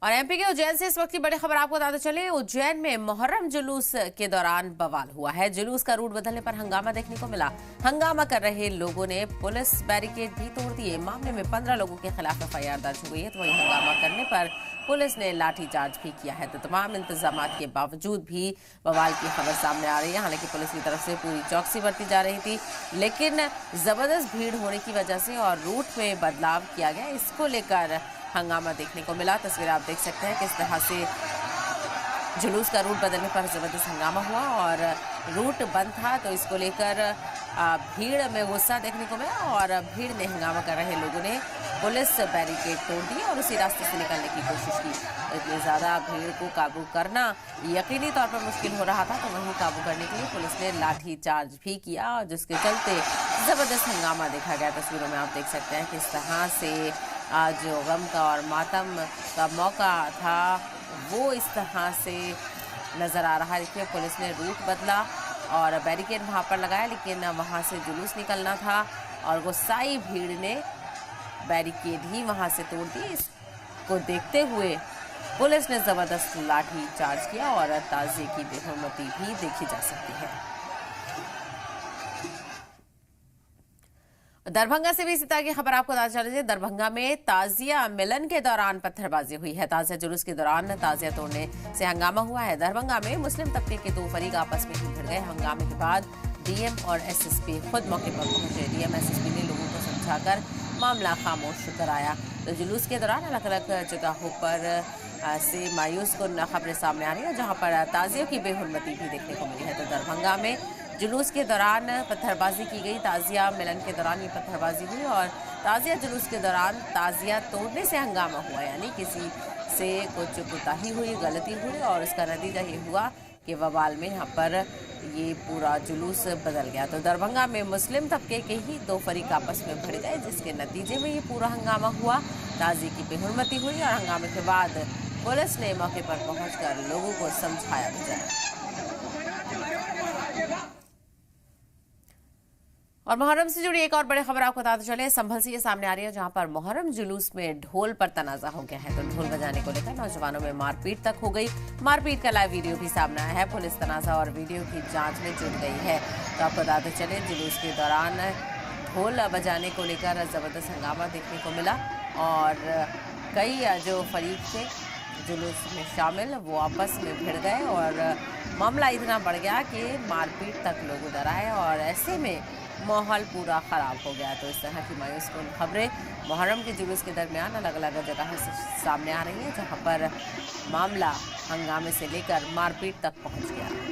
और एमपी के उज्जैन से इस वक्त की बड़ी खबर आपको बताते चले। उज्जैन में मुहर्रम जुलूस के दौरान बवाल हुआ है। जुलूस का रूट बदलने पर हंगामा देखने को मिला। हंगामा कर रहे लोगों ने पुलिस बैरिकेड भी तोड़ दिए। मामले में 15 लोगों के खिलाफ एफआईआर दर्ज हो गई है। तो वहीं हंगामा करने पर पुलिस ने लाठीचार्ज भी किया है। तो तमाम इंतजाम के बावजूद भी बवाल की खबर सामने आ रही है। हालांकि पुलिस की तरफ से पूरी चौकसी बरती जा रही थी, लेकिन जबरदस्त भीड़ होने की वजह से और रूट में बदलाव किया गया, इसको लेकर हंगामा देखने को मिला। तस्वीर आप देख सकते हैं किस तरह से जुलूस का रूट बदलने पर जबरदस्त हंगामा हुआ और रूट बंद था, तो इसको लेकर भीड़ में गुस्सा देखने को मिला और भीड़ ने हंगामा कर रहे लोगों ने पुलिस बैरिकेड तोड़ दी और उसी रास्ते से निकलने की कोशिश की। इतनी ज़्यादा भीड़ को काबू करना यकीनी तौर पर मुश्किल हो रहा था, तो वहीं काबू करने के लिए पुलिस ने लाठीचार्ज भी किया, जिसके चलते जबरदस्त हंगामा देखा गया। तस्वीरों में आप देख सकते हैं किस तरह से जो गम का और मातम का मौका था वो इस तरह से नज़र आ रहा है। देखिए, पुलिस ने रूट बदला और बैरिकेड वहाँ पर लगाया, लेकिन वहाँ से जुलूस निकलना था और गुस्साई भीड़ ने बैरिकेड ही वहाँ से तोड़ दी। इसको देखते हुए पुलिस ने ज़बरदस्त लाठी चार्ज किया और ताज़िए की बेहुरमती भी देखी जा सकती है। दरभंगा से भी इसी तरह की खबर आपको बता चल रही है। दरभंगा में ताजिया मिलन के दौरान पत्थरबाजी हुई है। ताजिया जुलूस के दौरान ताजिया तोड़ने से हंगामा हुआ है। दरभंगा में मुस्लिम तबके के दो फरीक आपस में ही भिड़ गए। हंगामे के बाद डीएम और एसएसपी खुद मौके पर पहुंचे। डीएम एसएसपी ने लोगों को समझाकर मामला खामोश कराया। तो जुलूस के दौरान अलग अलग जगहों पर से मायूस कुन खबरें सामने आ रही है, जहां पर ताजियों की बेहुरमती भी देखने को मिली है। तो दरभंगा में जुलूस के दौरान पत्थरबाजी की गई। ताजिया मिलन के दौरान ये पत्थरबाजी हुई और ताजिया जुलूस के दौरान ताजिया तोड़ने से हंगामा हुआ, यानी किसी से कुछ कोताही हुई, गलती हुई और इसका नतीजा ये हुआ कि बवाल में यहाँ पर ये पूरा जुलूस बदल गया। तो दरभंगा में मुस्लिम तबके के ही दो फरीक आपस में भिड़ गए, जिसके नतीजे में ये पूरा हंगामा हुआ। ताजी की बेहुरमती हुई और हंगामे के बाद पुलिस ने मौके पर पहुंचकर लोगों को समझाया बुझाया। और मुहर्रम से जुड़ी एक और बड़ी खबर आपको बताते चले। संभल से ये सामने आ रही है, जहां पर मुहर्रम जुलूस में ढोल पर तनाजा हो गया है। तो ढोल बजाने को लेकर नौजवानों में मारपीट तक हो गई। मारपीट का लाइव वीडियो भी सामने आया है। पुलिस तनाजा और वीडियो की जांच में जुट गई है। तो आपको बताते चले, जुलूस के दौरान ढोल बजाने को लेकर जबरदस्त हंगामा देखने को मिला और कई जो फरीक थे जुलूस में शामिल वो आपस में भिड़ गए और मामला इतना बढ़ गया कि मारपीट तक लोग डर आए और ऐसे में माहौल पूरा ख़राब हो गया। तो इस तरह की मायूस कुन खबरें मुहर्रम के जुलूस के दरमियान अलग अलग जगह से सामने आ रही हैं, जहां पर मामला हंगामे से लेकर मारपीट तक पहुंच गया।